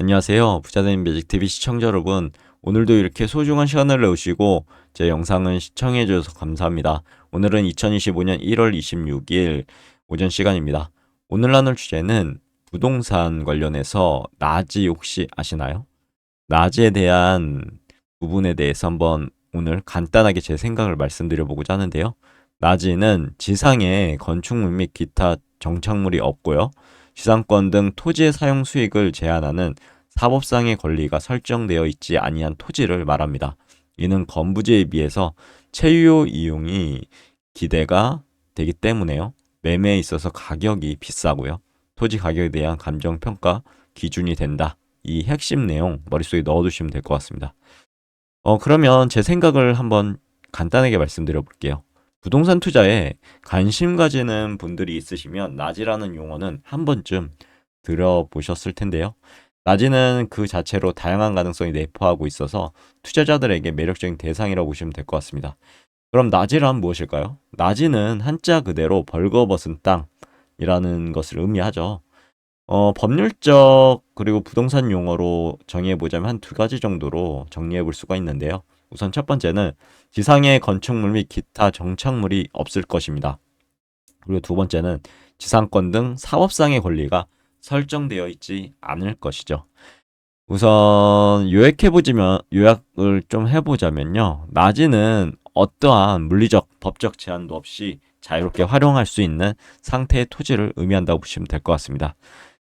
안녕하세요. 부자된 매직TV 시청자 여러분. 오늘도 이렇게 소중한 시간을 내오시고 제 영상을 시청해 주셔서 감사합니다. 오늘은 2025년 1월 26일 오전 시간입니다. 오늘 나눌 주제는 부동산 관련해서 나지 혹시 아시나요? 나지에 대한 부분에 대해서 한번 오늘 간단하게 제 생각을 말씀드려 보고자 하는데요. 나지는 지상에 건축물 및 기타 정착물이 없고요. 지상권 등 토지의 사용 수익을 제한하는 사법상의 권리가 설정되어 있지 아니한 토지를 말합니다. 이는 건부지에 비해서 채유 이용이 기대가 되기 때문에요. 매매에 있어서 가격이 비싸고요. 토지 가격에 대한 감정평가 기준이 된다. 이 핵심 내용 머릿속에 넣어두시면 될 것 같습니다. 그러면 제 생각을 한번 간단하게 말씀드려 볼게요. 부동산 투자에 관심 가지는 분들이 있으시면 나지라는 용어는 한 번쯤 들어보셨을 텐데요. 나지는 그 자체로 다양한 가능성이 내포하고 있어서 투자자들에게 매력적인 대상이라고 보시면 될 것 같습니다. 그럼 나지란 무엇일까요? 나지는 한자 그대로 벌거벗은 땅이라는 것을 의미하죠. 법률적 그리고 부동산 용어로 정의해 보자면 한 두 가지 정도로 정리해 볼 수가 있는데요. 우선 첫 번째는 지상의 건축물 및 기타 정착물이 없을 것입니다. 그리고 두 번째는 지상권 등 사업상의 권리가 설정되어 있지 않을 것이죠. 우선 요약을 좀 해보자면요. 나지는 어떠한 물리적, 법적 제한도 없이 자유롭게 활용할 수 있는 상태의 토지를 의미한다고 보시면 될 것 같습니다.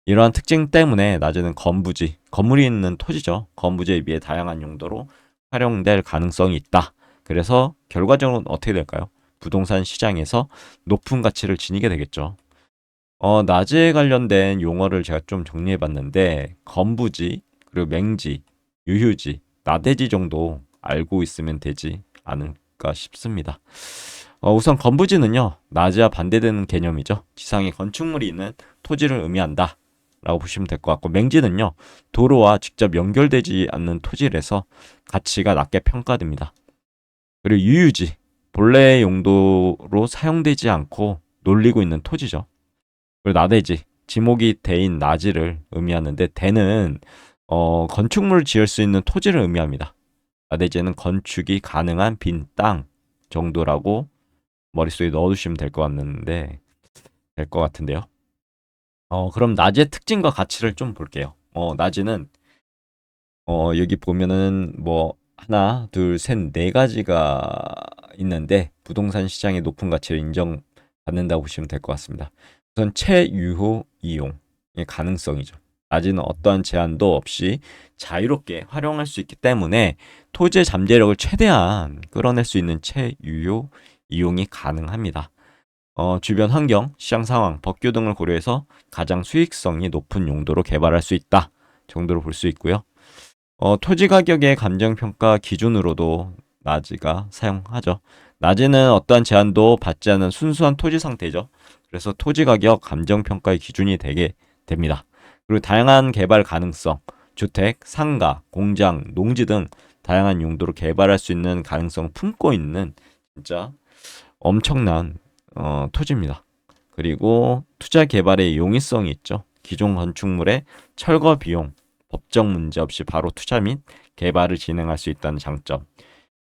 이러한 특징 때문에 낮에는 건물이 있는 토지죠. 건부지에 비해 다양한 용도로 활용될 가능성이 있다. 그래서 결과적으로는 어떻게 될까요? 부동산 시장에서 높은 가치를 지니게 되겠죠. 낮에 관련된 용어를 제가 좀 정리해 봤는데, 건부지, 그리고 맹지, 유휴지, 나대지 정도 알고 있으면 되지 않을까 싶습니다. 우선 건부지는요, 낮이와 반대되는 개념이죠. 지상에 건축물이 있는 토지를 의미한다. 라고 보시면 될 것 같고, 맹지는요, 도로와 직접 연결되지 않는 토지라서 가치가 낮게 평가됩니다. 그리고 유유지, 본래 용도로 사용되지 않고 놀리고 있는 토지죠. 그리고 나대지, 지목이 대인 나지를 의미하는데, 대는 건축물을 지을 수 있는 토지를 의미합니다. 나대지는 건축이 가능한 빈 땅 정도라고 머릿속에 넣어두시면 될 것 같은데요. 그럼 낮의 특징과 가치를 좀 볼게요. 낮에는 여기 보면은 뭐 하나, 둘, 셋, 네 가지가 있는데 부동산 시장의 높은 가치를 인정받는다고 보시면 될 것 같습니다. 우선 채유호 이용의 가능성이죠. 낮에는 어떠한 제한도 없이 자유롭게 활용할 수 있기 때문에 토지의 잠재력을 최대한 끌어낼 수 있는 채유호 이용이 가능합니다. 주변 환경, 시장 상황, 법규 등을 고려해서 가장 수익성이 높은 용도로 개발할 수 있다 정도로 볼 수 있고요. 토지 가격의 감정평가 기준으로도 나지가 사용하죠. 나지는 어떠한 제한도 받지 않은 순수한 토지 상태죠. 그래서 토지 가격 감정평가의 기준이 되게 됩니다. 그리고 다양한 개발 가능성, 주택, 상가, 공장, 농지 등 다양한 용도로 개발할 수 있는 가능성을 품고 있는 진짜 엄청난 토지입니다. 그리고 투자 개발의 용이성이 있죠. 기존 건축물의 철거 비용, 법적 문제 없이 바로 투자 및 개발을 진행할 수 있다는 장점.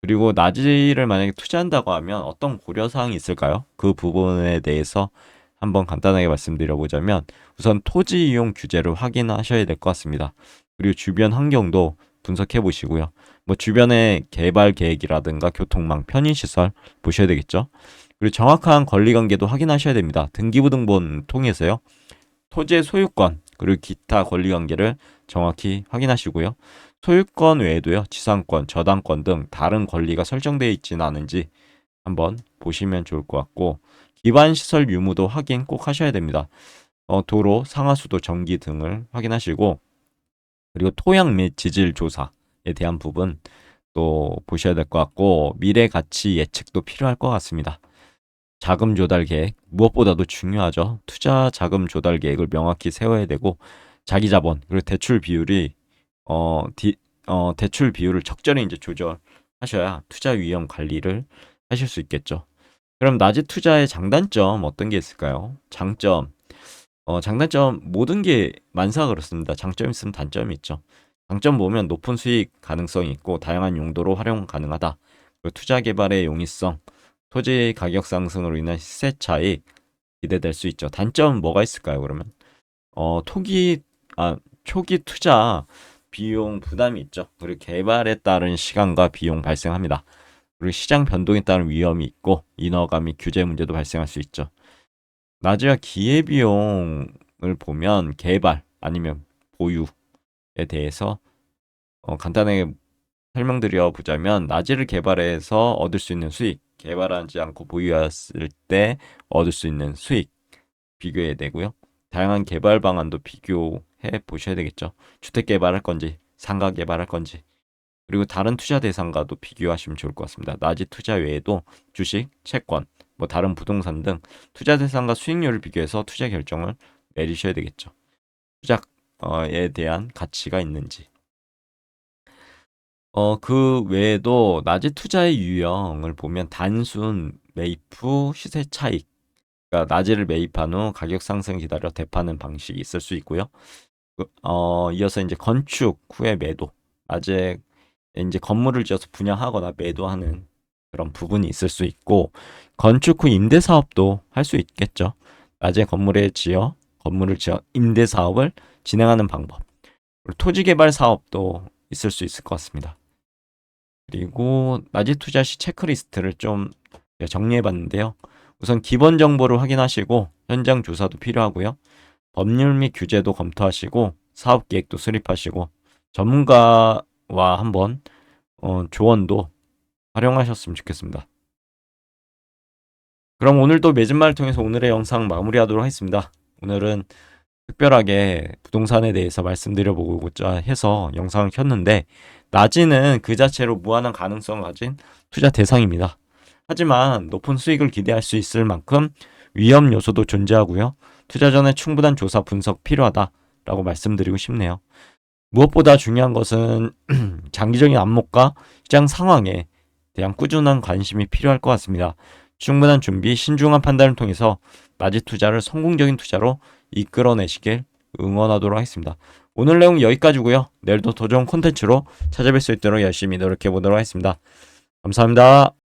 그리고 나지를 만약에 투자한다고 하면 어떤 고려사항이 있을까요? 그 부분에 대해서 한번 간단하게 말씀드려보자면 우선 토지 이용 규제를 확인하셔야 될 것 같습니다. 그리고 주변 환경도 분석해 보시고요. 뭐 주변의 개발 계획이라든가 교통망, 편의시설 보셔야 되겠죠. 그리고 정확한 권리관계도 확인하셔야 됩니다. 등기부등본 통해서요. 토지의 소유권 그리고 기타 권리관계를 정확히 확인하시고요. 소유권 외에도요. 지상권, 저당권 등 다른 권리가 설정되어 있지는 않은지 한번 보시면 좋을 것 같고 기반 시설 유무도 확인 꼭 하셔야 됩니다. 도로, 상하수도, 전기 등을 확인하시고 그리고 토양 및 지질 조사에 대한 부분 또 보셔야 될 것 같고 미래 가치 예측도 필요할 것 같습니다. 자금 조달 계획 무엇보다도 중요하죠. 투자 자금 조달 계획을 명확히 세워야 되고 자기 자본 그리고 대출 비율이 대출 비율을 적절히 이제 조절하셔야 투자 위험 관리를 하실 수 있겠죠. 그럼 낮에 투자의 장단점 어떤 게 있을까요? 장점 장단점 모든 게 만사 그렇습니다. 장점 있으면 단점이 있죠. 장점 보면 높은 수익 가능성이 있고 다양한 용도로 활용 가능하다. 그리고 투자 개발의 용이성, 토지 가격 상승으로 인한 시세 차익 기대될 수 있죠. 단점 뭐가 있을까요? 그러면 어, 토기 초기 투자 비용 부담이 있죠. 그리고 개발에 따른 시간과 비용 발생합니다. 그리고 시장 변동에 따른 위험이 있고 인허가 및 규제 문제도 발생할 수 있죠. 나중에 기회비용을 보면 개발 아니면 보유에 대해서 간단하게 설명드려 보자면 나지를 개발해서 얻을 수 있는 수익, 개발하지 않고 보유했을 때 얻을 수 있는 수익 비교해야 되고요. 다양한 개발 방안도 비교해 보셔야 되겠죠. 주택 개발할 건지, 상가 개발할 건지, 그리고 다른 투자 대상과도 비교하시면 좋을 것 같습니다. 나지 투자 외에도 주식, 채권, 뭐 다른 부동산 등 투자 대상과 수익률을 비교해서 투자 결정을 내리셔야 되겠죠. 투자에 대한 가치가 있는지. 그 외에도 나지 투자의 유형을 보면 단순 매입 후 시세 차익, 그러니까 나지를 매입한 후 가격 상승 기다려 대파는 방식이 있을 수 있고요. 이어서 이제 건축 후에 매도, 나제 이제 건물을 지어서 분양하거나 매도하는 그런 부분이 있을 수 있고, 건축 후 임대 사업도 할 수 있겠죠. 낮에 건물을 지어 임대 사업을 진행하는 방법. 그리고 토지 개발 사업도 있을 수 있을 것 같습니다. 그리고 낮에 투자 시 체크리스트를 좀 정리해 봤는데요. 우선 기본 정보를 확인하시고 현장 조사도 필요하고요. 법률 및 규제도 검토하시고 사업 계획도 수립하시고 전문가와 한번 조언도 활용하셨으면 좋겠습니다. 그럼 오늘도 매진말을 통해서 오늘의 영상 마무리하도록 하겠습니다. 오늘은 특별하게 부동산에 대해서 말씀드려보고자 해서 영상을 켰는데 나지는 그 자체로 무한한 가능성을 가진 투자 대상입니다. 하지만 높은 수익을 기대할 수 있을 만큼 위험 요소도 존재하고요. 투자 전에 충분한 조사 분석 필요하다라고 말씀드리고 싶네요. 무엇보다 중요한 것은 장기적인 안목과 시장 상황에 대한 꾸준한 관심이 필요할 것 같습니다. 충분한 준비, 신중한 판단을 통해서 나지 투자를 성공적인 투자로 이끌어내시길 응원하도록 하겠습니다. 오늘 내용 여기까지고요. 내일도 더 좋은 콘텐츠로 찾아뵐 수 있도록 열심히 노력해 보도록 하겠습니다. 감사합니다.